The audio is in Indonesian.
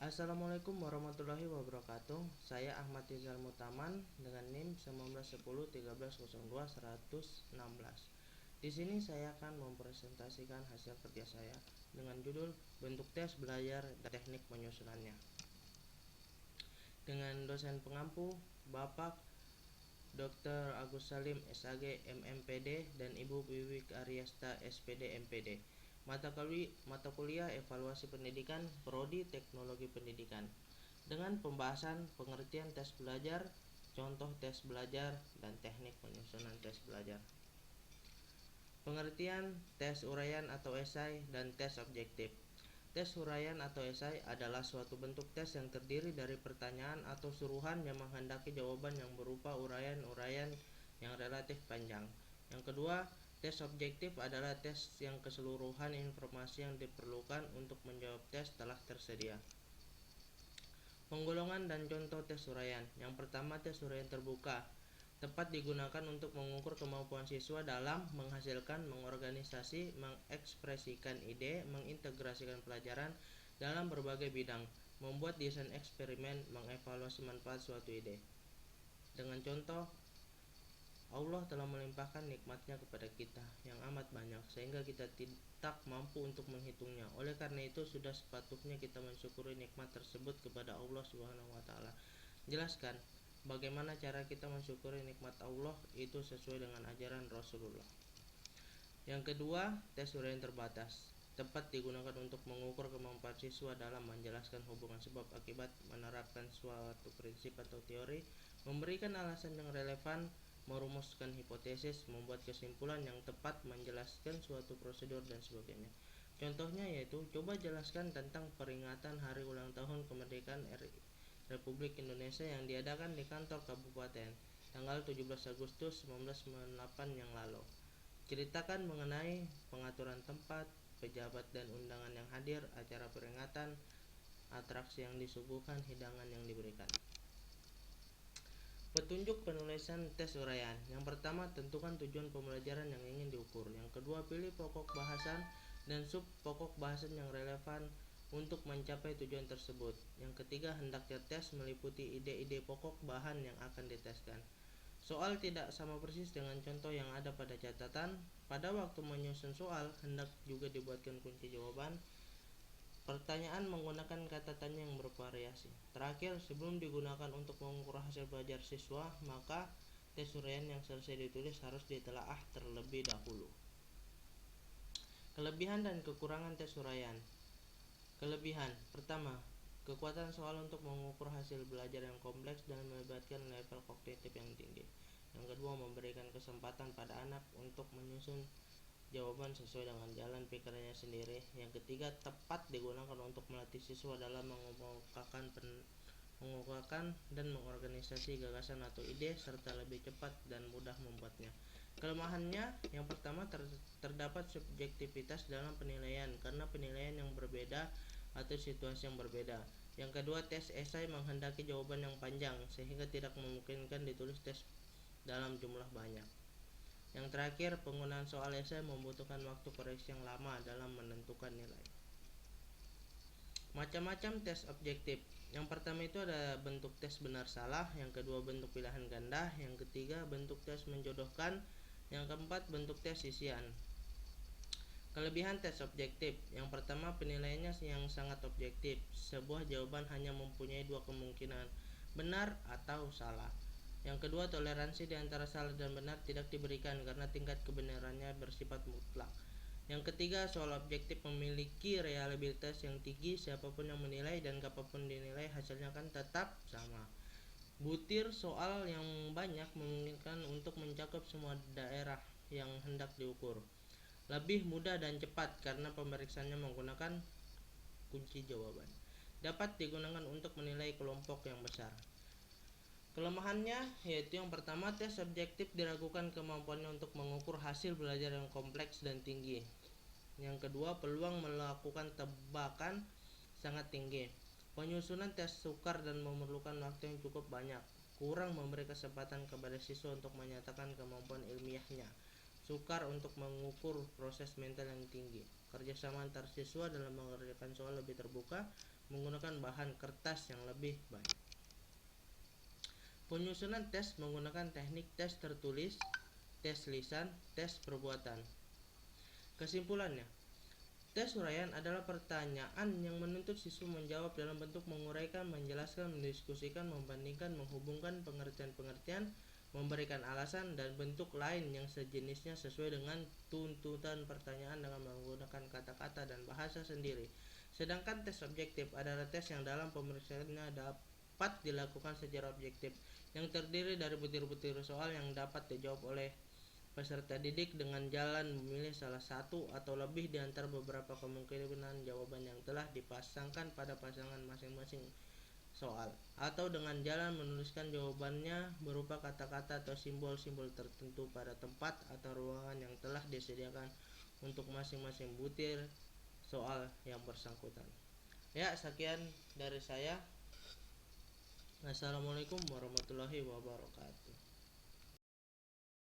Assalamualaikum warahmatullahi wabarakatuh. Saya Ahmad Rizal Mutaman dengan NIM 19101302-116. Di sini saya akan mempresentasikan hasil kerja saya dengan judul bentuk tes belajar dan teknik penyusunannya. Dengan dosen pengampu Bapak Dr. Agus Salim SAG MMPD dan Ibu Wiwik Aryasta SPD MPD. Mata kuliah Evaluasi Pendidikan Prodi Teknologi Pendidikan dengan pembahasan pengertian tes belajar, contoh tes belajar, dan teknik penyusunan tes belajar. Pengertian tes uraian atau esai dan tes objektif. Tes uraian atau esai adalah suatu bentuk tes yang terdiri dari pertanyaan atau suruhan yang menghendaki jawaban yang berupa uraian-uraian yang relatif panjang. Yang kedua, tes objektif adalah tes yang keseluruhan informasi yang diperlukan untuk menjawab tes telah tersedia. Penggolongan dan contoh tes uraian. Yang pertama, tes uraian terbuka. Tepat digunakan untuk mengukur kemampuan siswa dalam menghasilkan, mengorganisasi, mengekspresikan ide, mengintegrasikan pelajaran dalam berbagai bidang, membuat desain eksperimen, mengevaluasi manfaat suatu ide. Dengan contoh, Allah telah melimpahkan nikmatnya kepada kita yang amat banyak sehingga kita tidak mampu untuk menghitungnya. Oleh karena itu sudah sepatutnya kita mensyukuri nikmat tersebut kepada Allah Subhanahu wa taala. Jelaskan bagaimana cara kita mensyukuri nikmat Allah itu sesuai dengan ajaran Rasulullah. Yang kedua, tes uraian terbatas. Tepat digunakan untuk mengukur kemampuan siswa dalam menjelaskan hubungan sebab akibat, menerapkan suatu prinsip atau teori, memberikan alasan yang relevan, merumuskan hipotesis, membuat kesimpulan yang tepat, menjelaskan suatu prosedur dan sebagainya. Contohnya yaitu, coba jelaskan tentang peringatan Hari Ulang Tahun Kemerdekaan Republik Indonesia yang diadakan di kantor kabupaten tanggal 17 Agustus 1998 yang lalu. Ceritakan mengenai pengaturan tempat, pejabat dan undangan yang hadir, acara peringatan, atraksi yang disuguhkan, hidangan yang diberikan. Petunjuk penulisan tes uraian. Yang pertama, tentukan tujuan pembelajaran yang ingin diukur. Yang kedua, pilih pokok bahasan dan sub pokok bahasan yang relevan untuk mencapai tujuan tersebut. Yang ketiga, hendaknya tes meliputi ide-ide pokok bahan yang akan diteskan. Soal tidak sama persis dengan contoh yang ada pada catatan. Pada waktu menyusun soal, hendak juga dibuatkan kunci jawaban. Pertanyaan menggunakan kata tanya yang bervariasi. Terakhir, sebelum digunakan untuk mengukur hasil belajar siswa, maka tes uraian yang selesai ditulis harus ditelaah terlebih dahulu. Kelebihan dan kekurangan tes uraian. Kelebihan. Pertama, kekuatan soal untuk mengukur hasil belajar yang kompleks dan melibatkan level kognitif yang tinggi. Yang kedua, memberikan kesempatan pada anak untuk menyusun jawaban sesuai dengan jalan pikirannya sendiri. Yang ketiga, tepat digunakan untuk melatih siswa dalam mengemukakan dan mengorganisasi gagasan atau ide serta lebih cepat dan mudah membuatnya. Kelemahannya, yang pertama, terdapat subjektivitas dalam penilaian karena penilaian yang berbeda atau situasi yang berbeda. Yang kedua, tes esai menghendaki jawaban yang panjang sehingga tidak memungkinkan ditulis tes dalam jumlah banyak. Yang terakhir, penggunaan soal esai membutuhkan waktu koreksi yang lama dalam menentukan nilai. Macam-macam tes objektif. Yang pertama itu ada bentuk tes benar salah, yang kedua bentuk pilihan ganda, yang ketiga bentuk tes menjodohkan, yang keempat bentuk tes isian. Kelebihan tes objektif. Yang pertama, penilaiannya yang sangat objektif. Sebuah jawaban hanya mempunyai dua kemungkinan, benar atau salah. Yang kedua, toleransi di antara salah dan benar tidak diberikan karena tingkat kebenarannya bersifat mutlak. Yang ketiga, soal objektif memiliki reliabilitas yang tinggi. Siapapun yang menilai dan kapanpun dinilai, hasilnya akan tetap sama. Butir soal yang banyak memungkinkan untuk mencakup semua daerah yang hendak diukur. Lebih mudah dan cepat karena pemeriksaannya menggunakan kunci jawaban. Dapat digunakan untuk menilai kelompok yang besar. Kelemahannya yaitu yang pertama, tes objektif diragukan kemampuannya untuk mengukur hasil belajar yang kompleks dan tinggi. Yang kedua, peluang melakukan tebakan sangat tinggi. Penyusunan tes sukar dan memerlukan waktu yang cukup banyak. Kurang memberi kesempatan kepada siswa untuk menyatakan kemampuan ilmiahnya. Sukar untuk mengukur proses mental yang tinggi. Kerjasama antar siswa dalam mengerjakan soal lebih terbuka. menggunakan bahan kertas yang lebih banyak. Penyusunan tes menggunakan teknik tes tertulis, tes lisan, tes perbuatan. Kesimpulannya, tes uraian adalah pertanyaan yang menuntut siswa menjawab dalam bentuk menguraikan, menjelaskan, mendiskusikan, membandingkan, menghubungkan pengertian-pengertian, memberikan alasan, dan bentuk lain yang sejenisnya sesuai dengan tuntutan pertanyaan dengan menggunakan kata-kata dan bahasa sendiri. Sedangkan tes objektif adalah tes yang dalam pemeriksaannya dapat dilakukan secara objektif, yang terdiri dari butir-butir soal yang dapat dijawab oleh peserta didik dengan jalan memilih salah satu atau lebih di antara beberapa kemungkinan jawaban yang telah dipasangkan pada pasangan masing-masing soal, atau dengan jalan menuliskan jawabannya berupa kata-kata atau simbol-simbol tertentu pada tempat atau ruangan yang telah disediakan untuk masing-masing butir soal yang bersangkutan. Ya, sekian dari saya. Assalamualaikum warahmatullahi wabarakatuh.